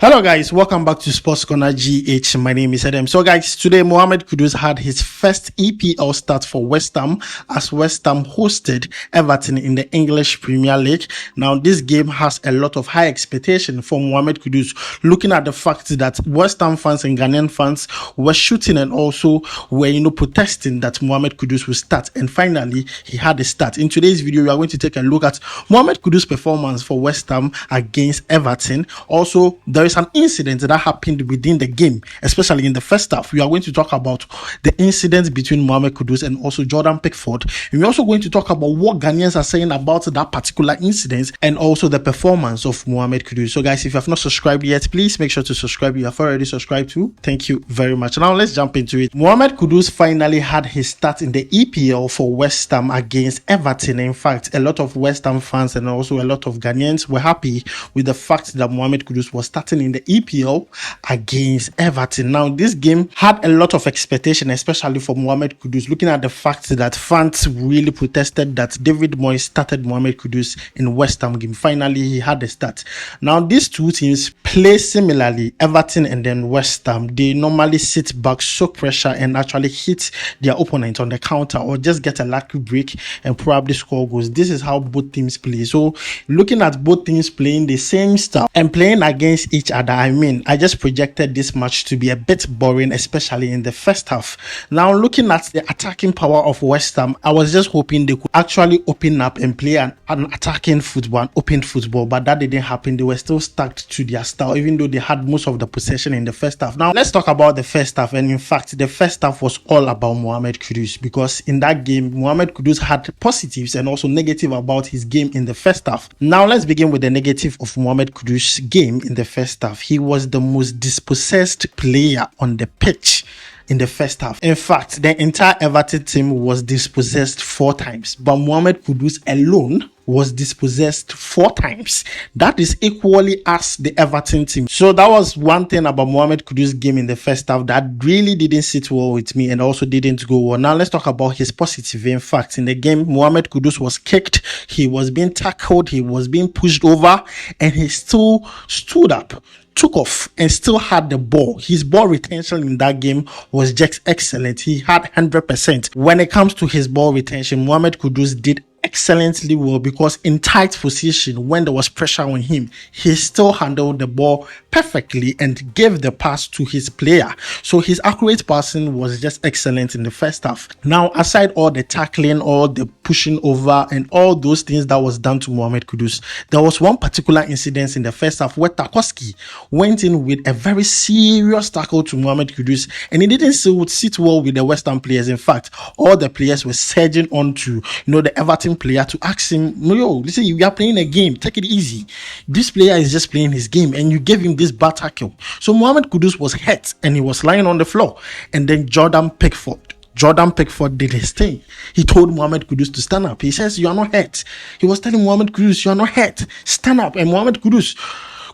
Hello guys, welcome back to Sports Corner GH. My name is Adam. So guys, today Mohammed Kudus had his first EPL start for West Ham as West Ham hosted Everton in the English Premier League. Now this game has a lot of high expectation for Mohammed Kudus, looking at the fact that West Ham fans and Ghanaian fans were shooting and also were protesting that Mohammed Kudus will start, and finally he had a start. In today's video we are going to take a look at Mohammed Kudus' performance for West Ham against Everton. Also, there is an incident that happened within the game, especially in the first half. We are going to talk about the incident between Mohammed Kudus and also Jordan Pickford, and we're also going to talk about what Ghanaians are saying about that particular incident and also the performance of Mohammed Kudus. So guys, if you have not subscribed yet, please make sure to subscribe. You have already subscribed too. Thank you very much. Now let's jump into it. Mohammed Kudus finally had his start in the EPL for West Ham against Everton. In fact, a lot of West Ham fans and also a lot of Ghanaians were happy with the fact that Mohammed Kudus was starting in the EPL against Everton. Now this game had a lot of expectation, especially for Mohammed Kudus, looking at the fact that fans really protested that David Moyes started Mohammed Kudus in West Ham game. Finally he had a start. Now these two teams play similarly, Everton and then West Ham. They normally sit back, soak pressure, and actually hit their opponent on the counter or just get a lucky break and probably score goals. This is how both teams play. So looking at both teams playing the same style and playing against each other, I just projected this match to be a bit boring, especially in the first half. Now looking at the attacking power of West Ham, I was just hoping they could actually open up and play an attacking football, an open football, but that didn't happen. They were still stuck to their style, even though they had most of the possession in the first half. Now let's talk about the first half, and in fact the first half was all about Mohammed Kudus, because in that game Mohammed Kudus had positives and also negative about his game in the first half. Now let's begin with the negative of Mohammed Kudus' game in the first half. He was the most dispossessed player on the pitch in the first half. In fact, the entire Everton team was dispossessed 4 times, but Mohammed Kudus alone was dispossessed 4 times. That is equally as the Everton team. So that was one thing about Mohammed Kudus' game in the first half that really didn't sit well with me and also didn't go well. Now let's talk about his positive. In fact, in the game, Mohammed Kudus was kicked, he was being tackled, he was being pushed over, and he still stood up, took off, and still had the ball. His ball retention in that game was just excellent. He had 100%. When it comes to his ball retention, Mohammed Kudus did excellently well, because in tight position when there was pressure on him, he still handled the ball perfectly and gave the pass to his player. So his accurate passing was just excellent in the first half. Now aside all the tackling, all the pushing over and all those things that was done to Mohammed Kudus, there was one particular incident in the first half where Tarkowski went in with a very serious tackle to Mohammed Kudus, and it didn't sit well with the West Ham players. In fact, all the players were surging on to the Everton player to ask him, yo, listen, you are playing a game, take it easy. This player is just playing his game and you gave him this bad tackle. So Mohammed Kudus was hurt and he was lying on the floor, and then Jordan Pickford did his thing. He told Mohammed Kudus to stand up. He says, you are not hurt. He was telling Mohammed Kudus, you are not hurt, stand up. And Mohammed Kudus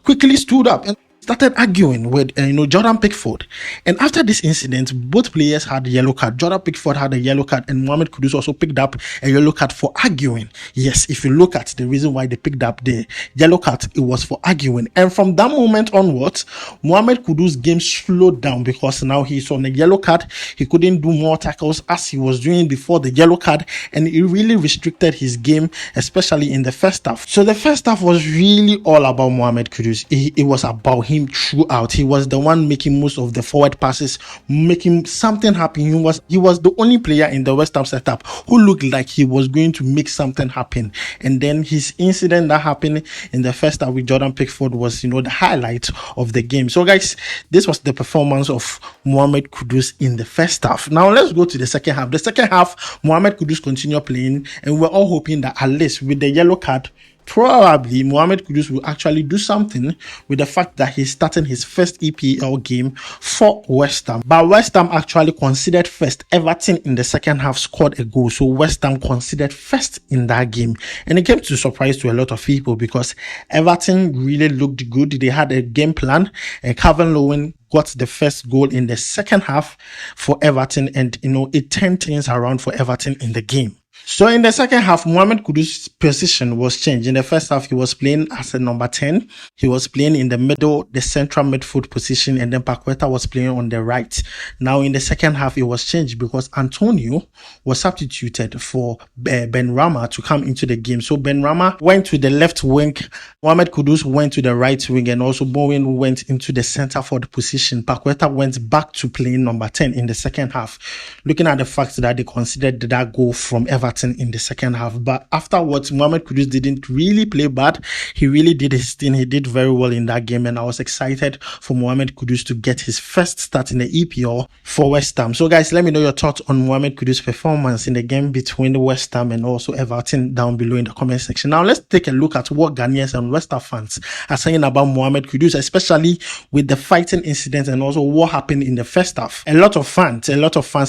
quickly stood up and started arguing with Jordan Pickford. And after this incident, both players had a yellow card. Jordan Pickford had a yellow card, and Mohammed Kudus also picked up a yellow card for arguing. Yes, if you look at the reason why they picked up the yellow card, it was for arguing. And from that moment onwards, Mohammed Kudus' game slowed down, because now he's on a yellow card. He couldn't do more tackles as he was doing before the yellow card, and it really restricted his game, especially in the first half. So the first half was really all about Mohammed Kudus. It was about him throughout. He was the one making most of the forward passes, making something happen. He was the only player in the West Ham setup who looked like he was going to make something happen. And then his incident that happened in the first half with Jordan Pickford was the highlight of the game. So guys, this was the performance of Mohammed Kudus in the first half. Now let's go to the second half. The second half, Mohammed Kudus continued playing, and we're all hoping that at least with the yellow card, probably Mohammed Kudus will actually do something with the fact that he's starting his first EPL game for West Ham. But West Ham actually considered first. Everton in the second half scored a goal, so West Ham considered first in that game. And it came to surprise to a lot of people, because Everton really looked good. They had a game plan, and Calvin Lewin got the first goal in the second half for Everton, and it turned things around for Everton in the game. So in the second half, Mohammed Kudus' position was changed. In the first half, he was playing as a number 10. He was playing in the middle, the central midfield position, and then Paqueta was playing on the right. Now in the second half, it was changed because Antonio was substituted for Ben Rama to come into the game. So Ben Rama went to the left wing, Mohammed Kudus went to the right wing, and also Bowen went into the center forward position. Paqueta went back to playing number 10 in the second half. Looking at the fact that they considered that goal from Everton in the second half, but afterwards Mohammed Kudus didn't really play bad. He really did his thing. He did very well in that game, and I was excited for Mohammed Kudus to get his first start in the EPL for West Ham. So guys, let me know your thoughts on Mohammed Kudus' performance in the game between West Ham and also Everton down below in the comment section. Now let's take a look at what Ghanaians and West Ham fans are saying about Mohammed Kudus, especially with the fighting incident and also what happened in the first half. A lot of fans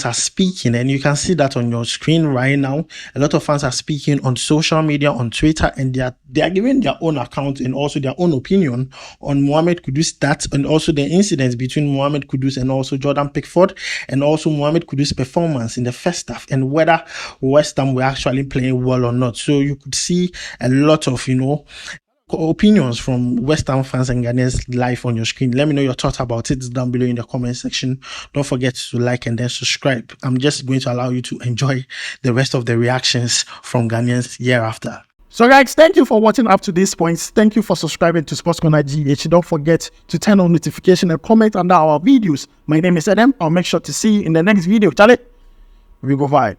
are speaking, and you can see that on your screen right now. A lot of fans are speaking on social media, on Twitter, and they are giving their own account and also their own opinion on Mohammed Kudus stats and also the incidents between Mohammed Kudus and also Jordan Pickford, and also Mohammed Kudus' performance in the first half and whether West Ham were actually playing well or not. So you could see a lot of, opinions from West Ham fans and Ghanaians live on your screen. Let me know your thoughts about it down below in the comment section. Don't forget to like and then subscribe. I'm just going to allow you to enjoy the rest of the reactions from Ghanaians hereafter. So guys, thank you for watching up to this point. Thank you for subscribing to Sports Corner GH. Don't forget to turn on notification and comment under our videos. My name is Adam. I'll make sure to see you in the next video. Charlie, we go vibe.